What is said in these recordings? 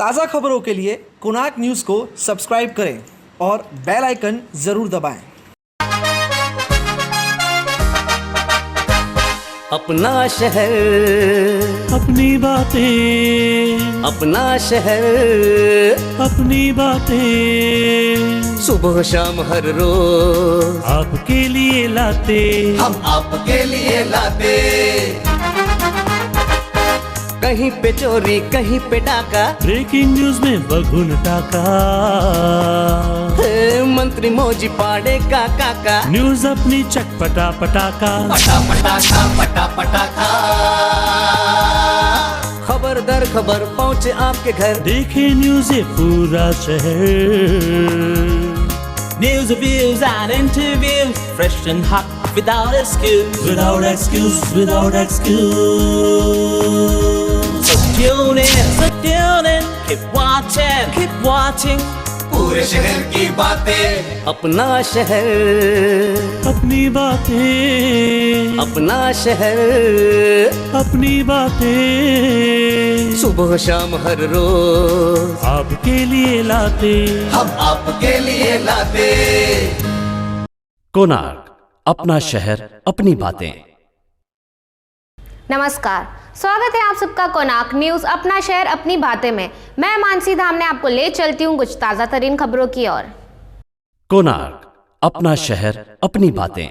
ताज़ा खबरों के लिए कोणार्क न्यूज़ को सब्सक्राइब करें और बेल आइकन ज़रूर दबाएं। अपना शहर, अपनी बातें, अपना शहर, अपनी बातें, सुबह शाम हर रोज आपके लिए लाते, हम आपके लिए लाते। कहीं पे चोरी, कहीं पे डाका, ब्रेकिंग न्यूज में बगुन टाका, मंत्री मौजी पाड़े का काका, न्यूज अपनी चटपटा पटाका, पटा पटाखा पटा पटाखा। खबर दर खबर पहुँचे आपके घर, देखे न्यूज ये पूरा शहर। News, reviews and interviews, fresh and hot, without excuse. Without excuse, without excuse. So tune in, keep watching. पूरे शहर की बातें, अपना शहर, अपनी बातें, अपना शहर, अपनी बातें, सुबह शाम हर रोज आपके लिए लाते, हम आपके लिए लाते। कोणार्क, अपना शहर अपनी बातें। नमस्कार, स्वागत है आप सबका कोणार्क न्यूज अपना शहर अपनी बातें में। मैं मानसी धामने आपको ले चलती हूँ कुछ ताजा तरीन खबरों की ओर। कोणार्क, अपना शहर अपनी बातें।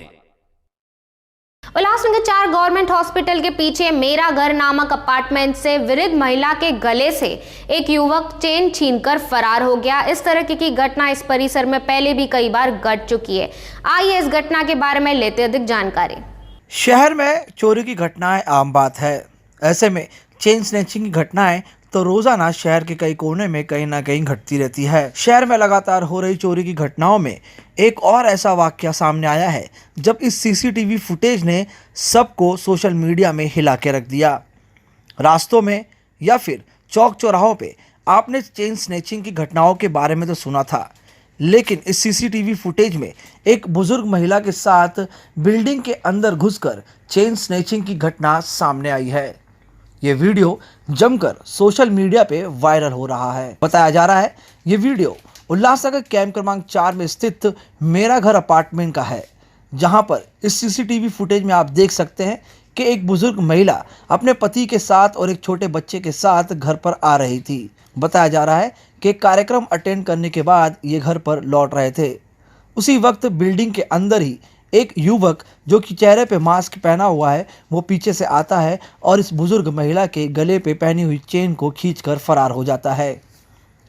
उल्लासनगर 4 गवर्नमेंट हॉस्पिटल के पीछे मेरा घर नामक अपार्टमेंट से वृद्ध महिला के गले से एक युवक चेन छीनकर फरार हो गया। इस तरह की घटना इस परिसर में पहले भी कई बार घट चुकी है। आइए इस घटना के बारे में लेते अधिक जानकारी। शहर में चोरी की घटनाएं आम बात है। ऐसे में चेन स्नैचिंग की घटनाएं तो रोजाना शहर के कई कोने में कहीं ना कहीं घटती रहती है। शहर में लगातार हो रही चोरी की घटनाओं में एक और ऐसा वाकया सामने आया है जब इस सीसीटीवी फुटेज ने सबको सोशल मीडिया में हिला के रख दिया। रास्तों में या फिर चौक चौराहों पे आपने चेन स्नैचिंग की घटनाओं के बारे में तो सुना था, लेकिन इस सीसीटीवी फुटेज में एक बुजुर्ग महिला के साथ बिल्डिंग के अंदर घुसकर चेन स्नैचिंग की घटना सामने आई है। ये वीडियो जमकर सोशल मीडिया पे वायरल हो रहा है। बताया जा रहा है ये वीडियो उल्लासनगर कैंप क्रमांक 4 में स्थित मेरा घर अपार्टमेंट का है, जहां पर इस सीसीटीवी फुटेज में आप देख सकते हैं कि एक बुजुर्ग महिला अपने पति के साथ और एक छोटे बच्चे के साथ घर पर आ रही थी। बताया जा रहा है कि कार्यक्रम अटेंड करने के बाद ये घर पर लौट रहे थे। उसी वक्त बिल्डिंग के अंदर ही एक युवक जो कि चेहरे पे मास्क पहना हुआ है वो पीछे से आता है और इस बुजुर्ग महिला के गले पे पहनी हुई चेन को खींचकर फरार हो जाता है।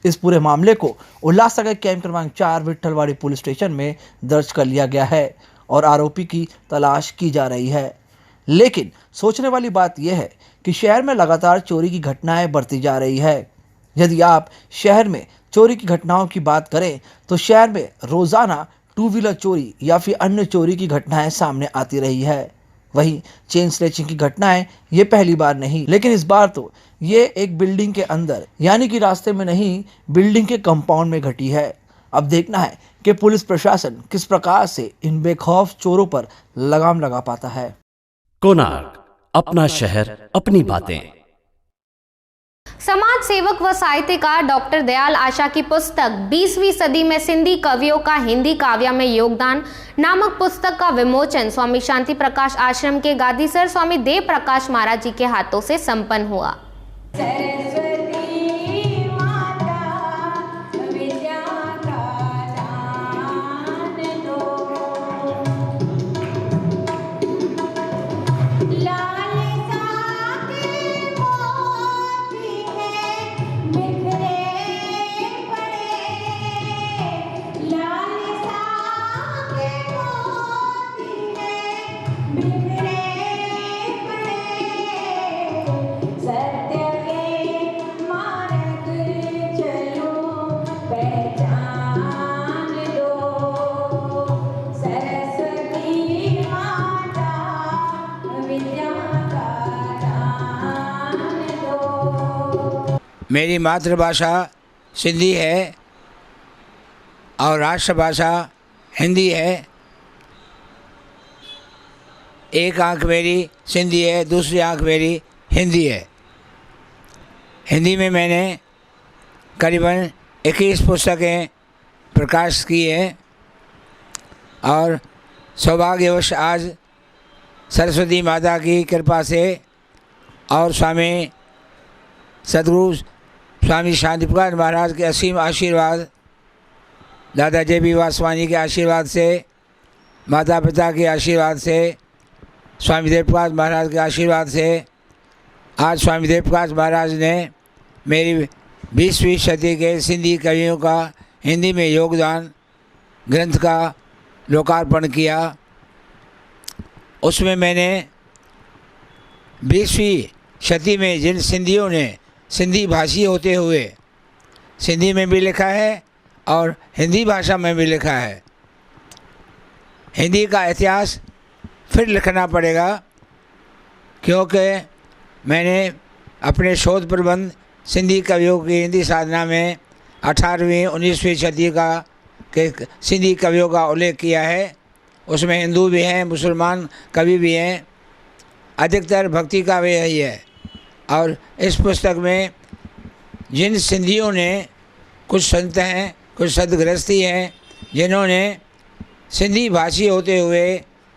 इस पूरे मामले को उल्लासनगर कैंप क्रमांक 4 विट्ठलवाड़ी पुलिस स्टेशन में दर्ज कर लिया गया है और आरोपी की तलाश की जा रही है। लेकिन सोचने वाली बात यह है कि शहर में लगातार चोरी की घटनाएं बढ़ती जा रही है। यदि आप शहर में चोरी की घटनाओं की बात करें तो शहर में रोजाना 2 व्हीलर चोरी या फिर अन्य चोरी की घटनाएं सामने आती रही है। वहीं चेन स्नैचिंग की घटनाएं ये पहली बार नहीं, लेकिन इस बार तो ये एक बिल्डिंग के अंदर यानी कि रास्ते में नहीं, बिल्डिंग के कंपाउंड में घटी है। अब देखना है कि पुलिस प्रशासन किस प्रकार से इन बेखौफ चोरों पर लगाम लगा पाता है। कोणार्क, अपना शहर अपनी बातें। समाज सेवक व साहित्यकार डॉक्टर दयाल आशा की पुस्तक 20वीं सदी में सिंधी कवियों का हिंदी काव्य में योगदान नामक पुस्तक का विमोचन स्वामी शांति प्रकाश आश्रम के गादीसर स्वामी देव प्रकाश महाराज जी के हाथों से संपन्न हुआ। मेरी मातृभाषा सिंधी है और राष्ट्रभाषा हिंदी है। एक आँख मेरी सिंधी है, दूसरी आँख मेरी हिंदी है। हिंदी में मैंने करीबन 21 पुस्तकें प्रकाशित की हैं और सौभाग्यवश आज सरस्वती माता की कृपा से और स्वामी सद्गुरु स्वामी शांति प्रकाश महाराज के असीम आशीर्वाद, दादा JB वासवानी के आशीर्वाद से, माता पिता के आशीर्वाद से, स्वामी देव प्रकाश महाराज के आशीर्वाद से आज स्वामी देव प्रकाश महाराज ने मेरी 20वीं शती के सिंधी कवियों का हिंदी में योगदान ग्रंथ का लोकार्पण किया। उसमें मैंने 20वीं शती में जिन सिंधियों ने सिंधी भाषी होते हुए सिंधी में भी लिखा है और हिंदी भाषा में भी लिखा है, हिंदी का इतिहास फिर लिखना पड़ेगा, क्योंकि मैंने अपने शोध प्रबंध सिंधी कवियों की हिंदी साधना में 18वीं 19वीं शती के सिंधी कवियों का उल्लेख किया है। उसमें हिंदू भी हैं, मुसलमान कवि भी हैं, अधिकतर भक्ति काव्य ही है। और इस पुस्तक में जिन सिंधियों ने, कुछ संत हैं, कुछ सदगृहस्थी हैं, जिन्होंने सिंधी भाषी होते हुए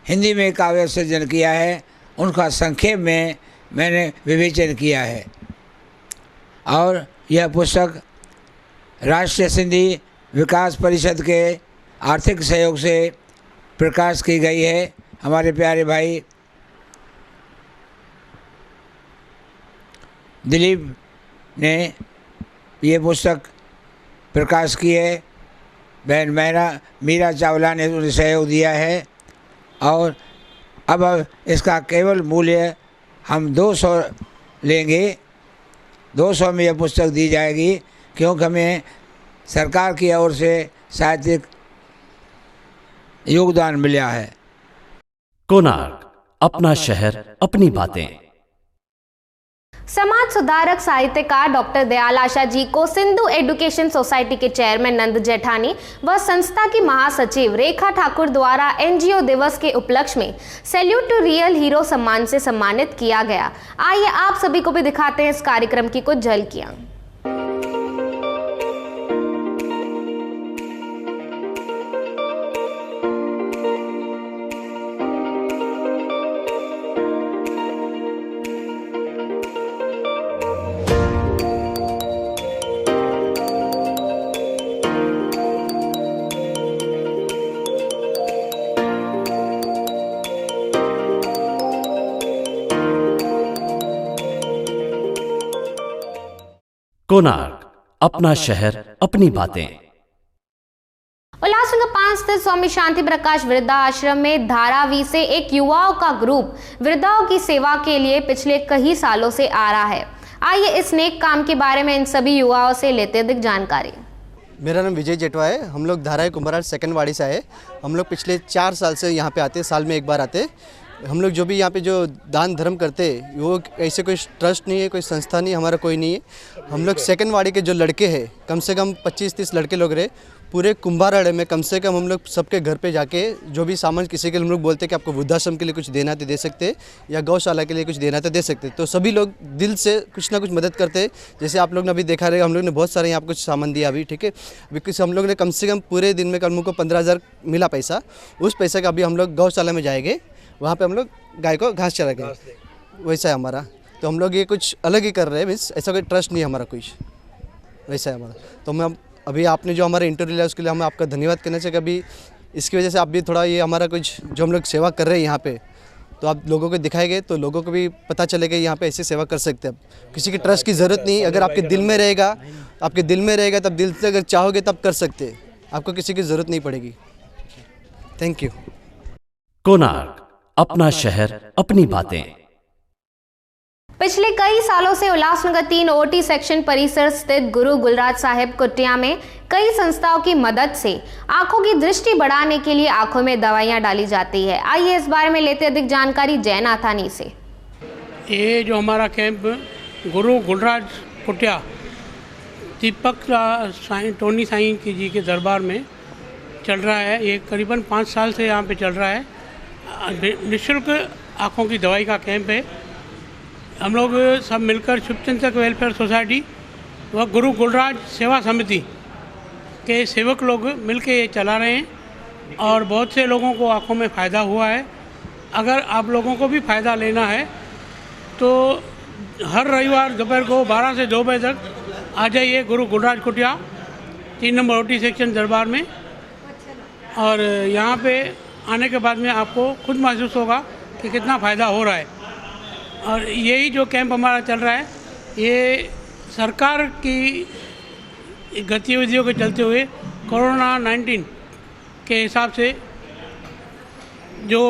हिंदी में काव्य सृजन किया है, उनका संक्षेप में मैंने विवेचन किया है। और यह पुस्तक राष्ट्रीय सिंधी विकास परिषद के आर्थिक सहयोग से प्रकाश की गई है। हमारे प्यारे भाई दिलीप ने ये पुस्तक प्रकाश की है, बहन मीरा चावला ने उन्हें सहयोग दिया है। और अब इसका केवल मूल्य हम 200 लेंगे, 200 में यह पुस्तक दी जाएगी, क्योंकि हमें सरकार की ओर से साहित्यिक योगदान मिला है। कोणार्क, अपना शहर अपनी बातें। समाज सुधारक साहित्यकार डॉक्टर दयाल आशा जी को सिंधु एजुकेशन सोसाइटी के चेयरमैन नंद जेठानी व संस्था की महासचिव रेखा ठाकुर द्वारा NGO दिवस के उपलक्ष्य में सैल्यूट टू रियल हीरो सम्मान से सम्मानित किया गया। आइए आप सभी को भी दिखाते हैं इस कार्यक्रम की कुछ झलकियां। कोणार्क, अपना शहर अपनी बातें। उल्लासनगर 5 स्थित स्वामी शांति प्रकाश वृद्धा आश्रम में धारावी से एक युवाओं का ग्रुप वृद्धाओं की सेवा के लिए पिछले कई सालों से आ रहा है। आइए इस नेक काम के बारे में इन सभी युवाओं से लेते अधिक जानकारी। मेरा नाम विजय जेठवा है। हम लोग धारावी कुंभराज सेकंड वाड़ी से आए। हम लोग पिछले 4 साल से यहाँ पे आते, साल में एक बार आते। हम लोग जो भी यहाँ पे जो दान धर्म करते, वो ऐसे कोई ट्रस्ट नहीं है, कोई संस्था नहीं, हमारा कोई नहीं है। हम लोग सेकंड वाड़ी के जो लड़के हैं, कम से कम 25-30 लड़के लोग रहे, पूरे कुंभाराड़े में कम से कम हम लोग सबके घर पे जाके जो भी सामान किसी के हम लोग बोलते कि आपको वृद्धाश्रम के लिए कुछ देना तो दे सकते, या गौशाला के लिए कुछ देना तो दे सकते, तो सभी लोग दिल से कुछ ना कुछ मदद करते। जैसे आप लोग ने अभी देखा रहेगा, हम लोग ने बहुत सारे यहाँ कुछ सामान दिया अभी, ठीक है। बिकॉज हम लोग ने कम से कम पूरे दिन में कल को 15,000 मिला पैसा। उस पैसे का अभी हम लोग गौशाला में जाएंगे, वहाँ पे हम लोग गाय को घास चराएंगे। वैसा है हमारा। तो हम लोग ये कुछ अलग ही कर रहे हैं, मीन्स ऐसा कोई ट्रस्ट नहीं है हमारा कुछ, वैसा है हमारा। तो मैं अभी आपने जो हमारा इंटरव्यू लिया उसके लिए हमें आपका धन्यवाद करना चाहिए। अभी इसकी वजह से आप भी थोड़ा ये हमारा कुछ जो हम लोग सेवा कर रहे हैं यहाँ पे, तो आप लोगों को दिखाएंगे तो लोगों को भी पता चलेगा यहाँ पे ऐसे सेवा कर सकते हैं। किसी की ट्रस्ट की ज़रूरत नहीं, अगर आपके दिल में रहेगा, तब दिल से अगर चाहोगे तब कर सकते हैं, आपको किसी की ज़रूरत नहीं पड़ेगी। Thank you. कोणार्क, अपना शहर अपनी बातें। पिछले कई सालों से उल्लासनगर 3 OT सेक्शन परिसर स्थित गुरु गुलराज साहिब कुटिया में कई संस्थाओं की मदद से आंखों की दृष्टि बढ़ाने के लिए आंखों में दवाइयां डाली जाती है। आइए इस बारे में लेते अधिक जानकारी जय नाथानी से। ये जो हमारा कैंप गुरु गुलराज कुटिया दीपक साईं टोनी साईं जी के दरबार में चल रहा है। ये करीबन 5 साल से यहाँ पे चल रहा है। निःशुल्क आँखों की दवाई का कैंप है। हम लोग सब मिलकर शुभचिंतक वेलफेयर सोसाइटी वह गुरु गुलराज सेवा समिति के सेवक लोग मिलके ये चला रहे हैं और बहुत से लोगों को आंखों में फ़ायदा हुआ है। अगर आप लोगों को भी फ़ायदा लेना है तो हर रविवार दोपहर को 12 से 2 बजे तक आ जाइए गुरु गुलराज कुटिया 3 नंबर OT सेक्शन दरबार में। और यहाँ पे आने के बाद में आपको खुद महसूस होगा कि कितना फ़ायदा हो रहा है। और यही जो कैंप हमारा चल रहा है ये सरकार की गतिविधियों के चलते हुए कोरोना 19 के हिसाब से जो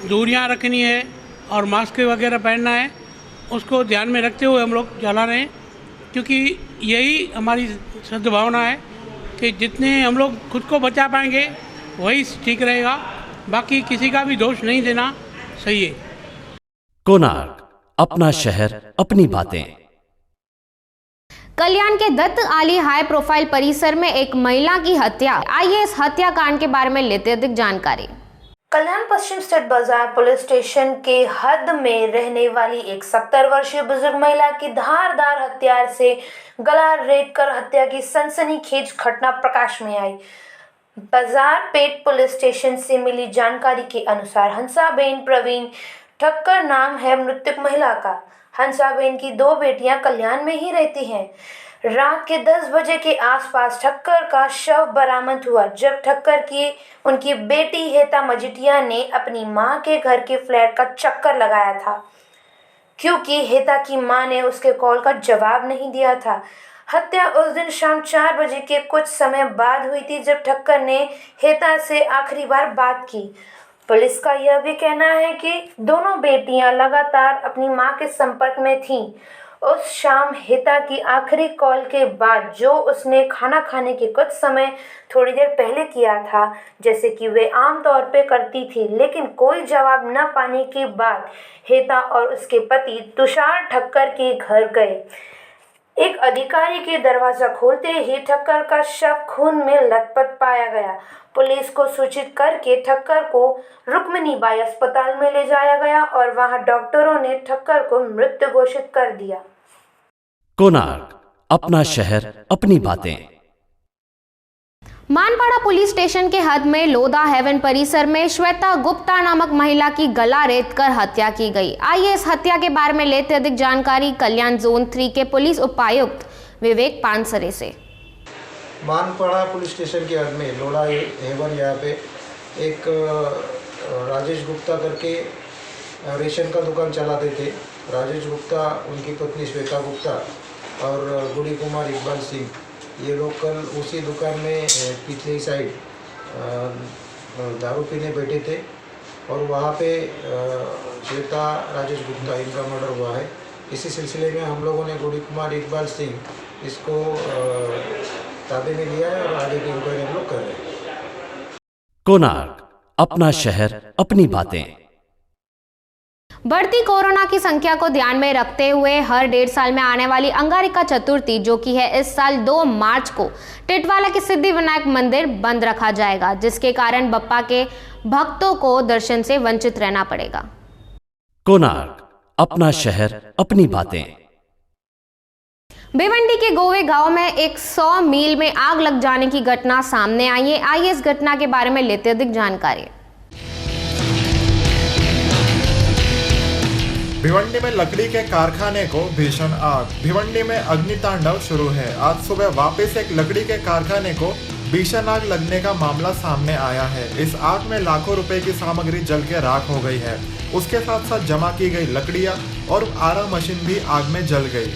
दूरियां रखनी है और मास्क वगैरह पहनना है उसको ध्यान में रखते हुए हम लोग चला रहे हैं, क्योंकि यही हमारी सद्भावना है कि जितने हम लोग खुद को बचा पाएंगे वही ठीक रहेगा, बाकी किसी का भी दोष नहीं देना सही है। कोणार्क, अपना शहर अपनी बातें। कल्याण के दत्त आली हाई प्रोफाइल परिसर में एक महिला की हत्या। आइए इस हत्याकांड के बारे में लेते अधिक जानकारी। कल्याण पश्चिम स्टेट बाजार पुलिस स्टेशन के हद में रहने वाली एक 70 वर्षीय बुजुर्ग महिला की धारदार हथियार से गला रेत कर हत्या की सनसनीखेज घटना प्रकाश में आई। बाजार पेट पुलिस स्टेशन से मिली जानकारी के अनुसार हंसाबेन प्रवीण ठक्कर नाम है मृतक महिला का। हंसाबेन की 2 बेटियां कल्याण में ही रहती हैं। रात के 10 बजे के आसपास ठक्कर का शव बरामद हुआ, जब ठक्कर की उनकी बेटी हेता मजिठिया ने अपनी मां के घर के फ्लैट का चक्कर लगाया था, क्योंकि हेता की मां ने उसके कॉल का जवाब नहीं दिया था। हत्या उस दिन शाम 4 बजे के कुछ समय बाद हुई थी, जब ठक्कर ने हेता से आखिरी बार बात की। पुलिस का यह भी कहना है कि दोनों बेटियां लगातार अपनी मां के संपर्क में थीं। उस शाम हेता की आखिरी कॉल के बाद, जो उसने खाना खाने के कुछ समय थोड़ी देर पहले किया था, जैसे कि वे आम तौर पे करती थी, लेकिन कोई जवाब न पाने के बाद हेता और उसके पति तुषार ठक्कर के घर गए। एक अधिकारी के दरवाजा खोलते ही ठक्कर का शव खून में लथपथ पाया गया। पुलिस को सूचित करके ठक्कर को रुक्मिणीबाई अस्पताल में ले जाया गया और वहां डॉक्टरों ने ठक्कर को मृत घोषित कर दिया। कोणार्क, अपना शहर अपनी बातें। मानपाड़ा पुलिस स्टेशन के हद में लोधा हेवन परिसर में श्वेता गुप्ता नामक महिला की गला रेत कर हत्या की गई। आइए इस हत्या के बारे में लेते अधिक जानकारी कल्याण जोन 3 के पुलिस उपायुक्त विवेक पानसरे से। मानपाड़ा पुलिस स्टेशन के हद में लोधा हेवन यहाँ पे एक राजेश गुप्ता करके रेशन का दुकान चलाते थे। राजेश गुप्ता, उनकी पत्नी श्वेता गुप्ता और गुड़ी कुमार इकबाल सिंह, ये लोग कल उसी दुकान में पिछली साइड दारू पीने बैठे थे और वहाँ पे श्वेता राजेश गुप्ता इनका मर्डर हुआ है। इसी सिलसिले में हम लोगों ने गुड़ी कुमार इकबाल सिंह इसको ताबे में लिया है और आगे की इंक्वायरी हम लोग कर रहे हैं। कोणार्क, अपना शहर अपनी बातें। बढ़ती कोरोना की संख्या को ध्यान में रखते हुए हर 1.5 साल में आने वाली अंगारिका चतुर्थी, जो कि है इस साल 2 मार्च को, टिटवाला के सिद्धि विनायक मंदिर बंद रखा जाएगा, जिसके कारण बप्पा के भक्तों को दर्शन से वंचित रहना पड़ेगा। कोणार्क, अपना शहर अपनी बातें। भिवंडी के गोवे गांव में एक 100 मील में आग लग जाने की घटना सामने आई है। आइए इस घटना के बारे में लेते अधिक जानकारी। भिवंडी में लकड़ी के कारखाने को भीषण आग। भिवंडी में अग्नितांडव शुरू है। आज सुबह वापस एक लकड़ी के कारखाने को भीषण आग लगने का मामला सामने आया है। इस आग में लाखों रुपए की सामग्री जल के राख हो गई है। उसके साथ साथ जमा की गई लकड़ियां और आरा मशीन भी आग में जल गई।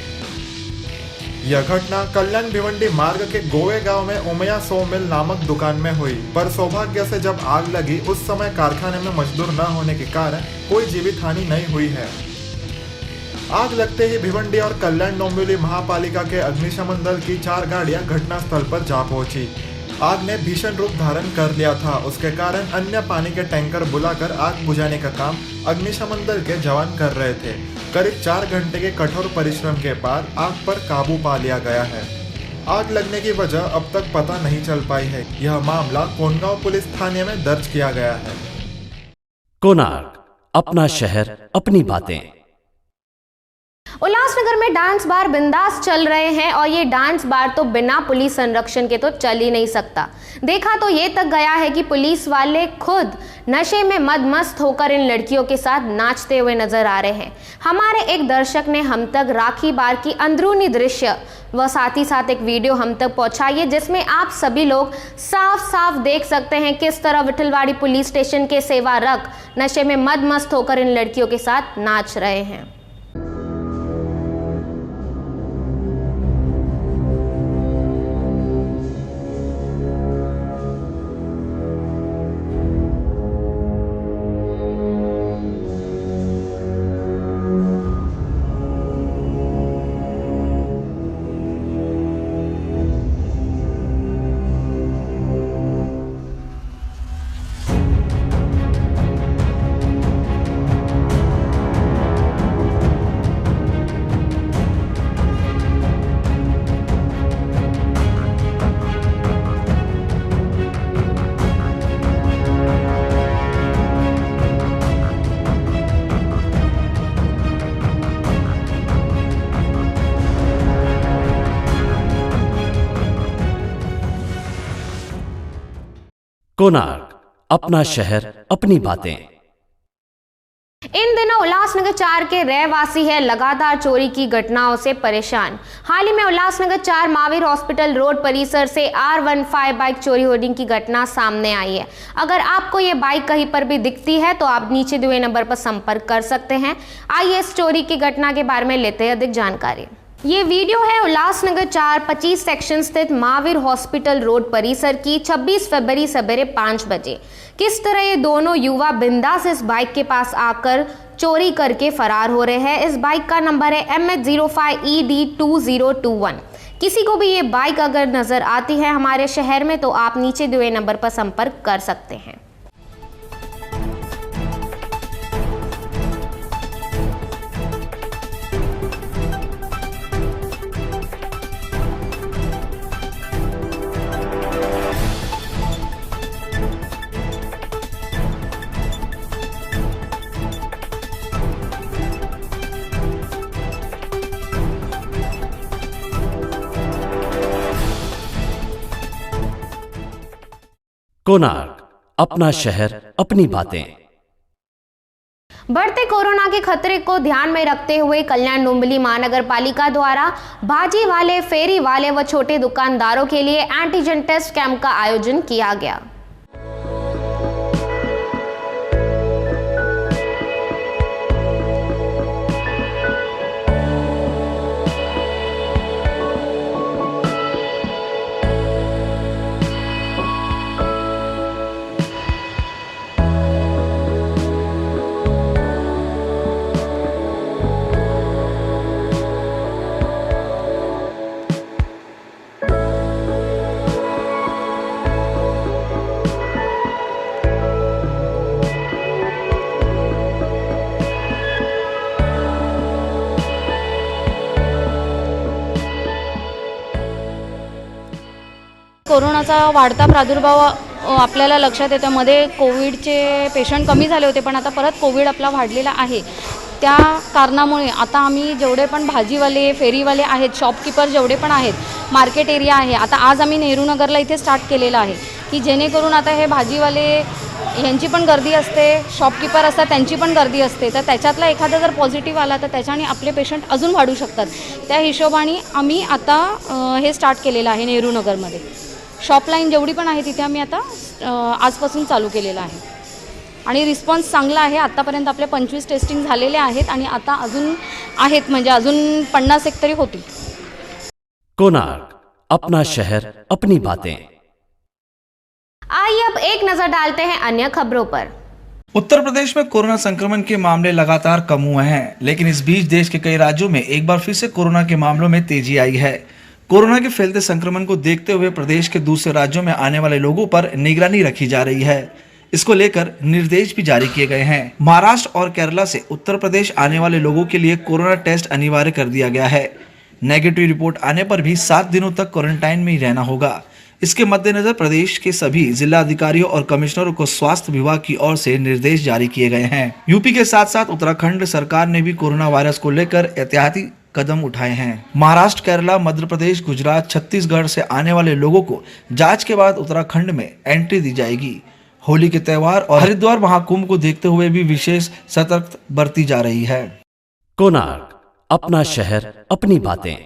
यह घटना कल्याण भिवंडी मार्ग के गोवे गांव में उमया सो मिल नामक दुकान में हुई, पर सौभाग्य से जब आग लगी उस समय कारखाने में मजदूर न होने के कारण कोई जीवित हानि नहीं हुई है। आग लगते ही भिवंडी और कल्याण डोंबिवली महापालिका के अग्निशमन दल की 4 गाड़ियां घटनास्थल पर जा पहुंची। आग ने भीषण रूप धारण कर लिया था। उसके कारण अन्य पानी के टैंकर बुलाकर आग बुझाने का काम अग्निशमन दल के जवान कर रहे थे। करीब 4 घंटे के कठोर परिश्रम के बाद आग पर काबू पा लिया गया है। आग लगने की वजह अब तक पता नहीं चल पाई है। यह मामला कोंडगांव पुलिस थाने में दर्ज किया गया है। कोणार्क, अपना शहर अपनी बातें। उल्लासनगर में डांस बार बिंदास चल रहे हैं और ये डांस बार तो बिना पुलिस संरक्षण के तो चल ही नहीं सकता। देखा तो ये तक गया है कि पुलिस वाले खुद नशे में मदमस्त होकर इन लड़कियों के साथ नाचते हुए नजर आ रहे हैं। हमारे एक दर्शक ने हम तक राखी बार की अंदरूनी दृश्य व साथ ही साथ एक वीडियो हम तक पहुंचाई है, जिसमें आप सभी लोग साफ साफ देख सकते हैं किस तरह विठलवाड़ी पुलिस स्टेशन के सेवारत नशे में मदमस्त होकर इन लड़कियों के साथ नाच रहे हैं। कोणार्क, अपना शहर अपनी बातें। इन दिनों उल्लासनगर 4 के रहवासी है लगातार चोरी की घटनाओं से परेशान। हाल ही में उल्लासनगर 4 महावीर हॉस्पिटल रोड परिसर से R15 बाइक चोरी होने की घटना सामने आई है। अगर आपको ये बाइक कहीं पर भी दिखती है तो आप नीचे दिए नंबर पर संपर्क कर सकते हैं। आइए इस चोरी की घटना के बारे में लेते हैं अधिक जानकारी। ये वीडियो है उल्लासनगर 4 25 सेक्शन स्थित महावीर हॉस्पिटल रोड परिसर की 26 फरवरी सवेरे 5 बजे। किस तरह ये दोनों युवा बिंदास इस बाइक के पास आकर चोरी करके फरार हो रहे हैं। इस बाइक का नंबर है MH05ED2021। किसी को भी ये बाइक अगर नजर आती है हमारे शहर में तो आप नीचे दिए नंबर पर संपर्क कर सकते हैं। कोणार्क, अपना शहर अपनी बातें। बढ़ते कोरोना के खतरे को ध्यान में रखते हुए कल्याण डोंबिवली महानगर पालिका द्वारा भाजी वाले, फेरी वाले व छोटे दुकानदारों के लिए एंटीजन टेस्ट कैंप का आयोजन किया गया। कोरोनाचा वाढता प्रादुर्भाव आपल्याला लक्षात येतो। मध्ये कोविडचे पेशंट कमी झाले होते, पण आता परत कोविड आपला वाढलेला आहे। त्या कारणामुळे आता आम्ही जेवढे पण भाजीवाले, फेरीवाले आहेत, शॉपकीपर जेवढे पण आहेत, मार्केट एरिया आहे, आता आज आम्ही नेहरू नगरला इथे स्टार्ट केलेलं आहे की जेणेकरून आता हे भाजीवाले यांची पण गर्दी असते, शॉपकीपर असतात त्यांची पण गर्दी असते, तर त्याच्यातला एखादा जर पॉझिटिव्ह आला तर त्याच्याने आपले पेशंट अजून वाढू शकतात। त्या हिशोबाने आम्ही आता हे स्टार्ट केलेलं आहे नेहरू नगरमध्ये। शॉप लाईन जेवढी पण आहे तिथे आम्ही आता आजपासून चालू केलेलं आहे आणि रिस्पॉन्स चांगला आहे। आतापर्यंत आपले 25 टेस्टिंग झालेले आहेत आणि आता अजून आहेत, म्हणजे अजून 50 एक तरी होतील। कोणार्क, अपना शहर अपनी बातें। आइए अब एक नजर डालते हैं अन्य खबरों पर। उत्तर प्रदेश में कोरोना संक्रमण के मामले लगातार कम हुए हैं, लेकिन इस बीच देश के कई राज्यों में एक बार फिर से कोरोना के मामलों में तेजी आई है। कोरोना के फैलते संक्रमण को देखते हुए प्रदेश के दूसरे राज्यों में आने वाले लोगों पर निगरानी रखी जा रही है। इसको लेकर निर्देश भी जारी किए गए हैं। महाराष्ट्र और केरला से उत्तर प्रदेश आने वाले लोगों के लिए कोरोना टेस्ट अनिवार्य कर दिया गया है। नेगेटिव रिपोर्ट आने पर भी 7 दिनों तक क्वारंटाइन में ही रहना होगा। इसके मद्देनजर प्रदेश के सभी जिला अधिकारियों और कमिश्नरों को स्वास्थ्य विभाग की ओर से निर्देश जारी किए गए हैं। यूपी के साथ साथ उत्तराखंड सरकार ने भी कोरोना वायरस को लेकर एहतियाती कदम उठाए हैं। महाराष्ट्र, केरला, मध्य प्रदेश, गुजरात, छत्तीसगढ़ से आने वाले लोगों को जांच के बाद उत्तराखंड में एंट्री दी जाएगी। होली के त्योहार और हरिद्वार महाकुंभ को देखते हुए भी विशेष सतर्कता बरती जा रही है। कोणार्क, अपना शहर, अपनी बातें।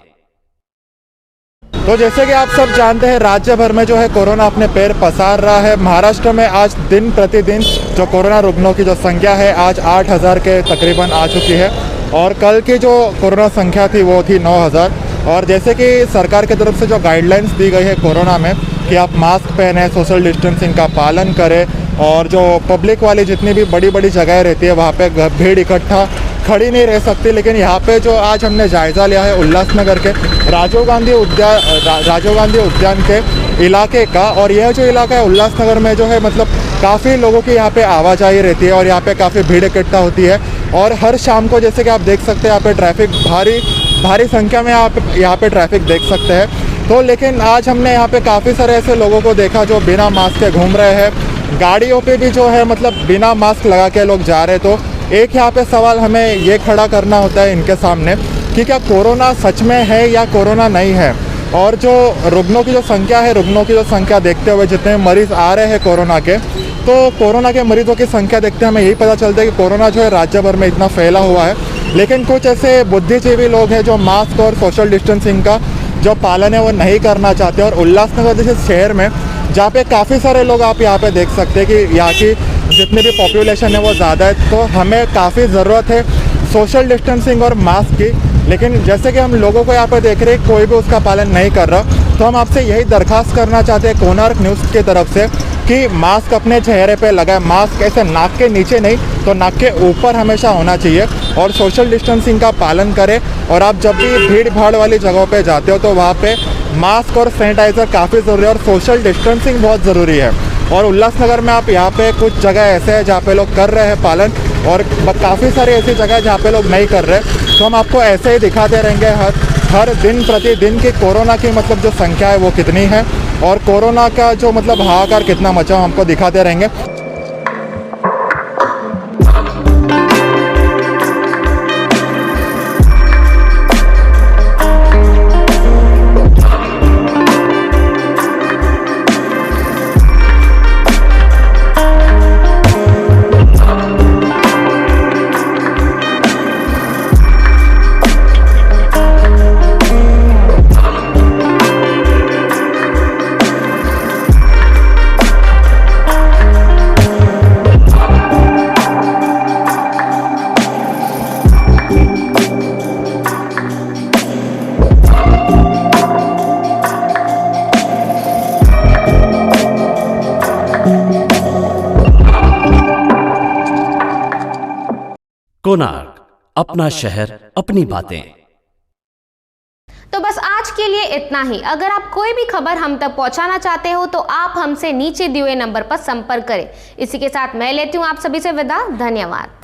तो जैसे कि आप सब जानते हैं, राज्य भर में जो है कोरोना अपने पैर पसार रहा है। महाराष्ट्र में आज दिन प्रतिदिन जो कोरोना रुग्णों की जो संख्या है आज 8,000 के तकरीबन आ चुकी है और कल की जो कोरोना संख्या थी वो थी 9,000। और जैसे कि सरकार की तरफ से जो गाइडलाइंस दी गई है कोरोना में कि आप मास्क पहने, सोशल डिस्टेंसिंग का पालन करें और जो पब्लिक वाली जितनी भी बड़ी बड़ी जगह रहती है वहाँ पे भीड़ इकट्ठा खड़ी नहीं रह सकती। लेकिन यहाँ पे जो आज हमने जायज़ा लिया है उल्लासनगर के राजीव गांधी उद्यान के इलाके का, और यह जो इलाका है उल्लासनगर में जो है मतलब काफ़ी लोगों की यहाँ पे आवाजाही रहती है और यहाँ पे काफ़ी भीड़ इकट्ठा होती है। और हर शाम को जैसे कि आप देख सकते हैं यहाँ पे ट्रैफिक भारी संख्या में आप यहाँ पे ट्रैफिक देख सकते हैं। तो लेकिन आज हमने यहाँ पे काफ़ी सारे ऐसे लोगों को देखा जो बिना मास्क के घूम रहे हैं। गाड़ियों पे भी जो है मतलब बिना मास्क लगा के लोग जा रहे। तो एक यहाँ पे सवाल हमें ये खड़ा करना होता है इनके सामने कि क्या कोरोना सच में है या कोरोना नहीं है। और जो रुग्णों की जो संख्या देखते हुए जितने मरीज़ आ रहे हैं कोरोना के, तो कोरोना के मरीजों की संख्या देखते हमें यही पता चलता है कि कोरोना जो है राज्य भर में इतना फैला हुआ है। लेकिन कुछ ऐसे बुद्धिजीवी लोग हैं जो मास्क और सोशल डिस्टेंसिंग का जो पालन है वो नहीं करना चाहते। और उल्लासनगर जैसे शहर में जहाँ पे काफ़ी सारे लोग आप यहाँ पे देख सकते हैं कि यहाँ की जितनी भी पॉपुलेशन है वो ज़्यादा है, तो हमें काफ़ी ज़रूरत है सोशल डिस्टेंसिंग और मास्क की। लेकिन जैसे कि हम लोगों को यहाँ पे देख रहे हैं कोई भी उसका पालन नहीं कर रहा, तो हम आपसे यही दरख्वास्त करना चाहते हैं कोणार्क न्यूज़ की तरफ से कि मास्क अपने चेहरे पे लगाए। मास्क ऐसे नाक के नीचे नहीं तो नाक के ऊपर हमेशा होना चाहिए और सोशल डिस्टेंसिंग का पालन करें। और आप जब भी भीड़ भाड़ वाली जगहों पे जाते हो तो वहाँ पे मास्क और सैनिटाइज़र काफ़ी ज़रूरी है और सोशल डिस्टेंसिंग बहुत ज़रूरी है। और उल्लासनगर में आप यहाँ पे कुछ जगह ऐसे हैं जहाँ पे लोग कर रहे हैं पालन और काफ़ी सारी ऐसी जगह जहाँ पे लोग नहीं कर रहे। तो हम आपको ऐसे ही दिखाते रहेंगे हर दिन प्रतिदिन की कोरोना की मतलब जो संख्या है वो कितनी है और कोरोना का जो मतलब हाहाकार कितना मचा हमको दिखाते रहेंगे। कोणार्क, अपना शहर, अपनी बातें। तो बस आज के लिए इतना ही। अगर आप कोई भी खबर हम तक पहुंचाना चाहते हो तो आप हमसे नीचे दिए हुए नंबर पर संपर्क करें। इसी के साथ मैं लेती हूं आप सभी से विदा। धन्यवाद।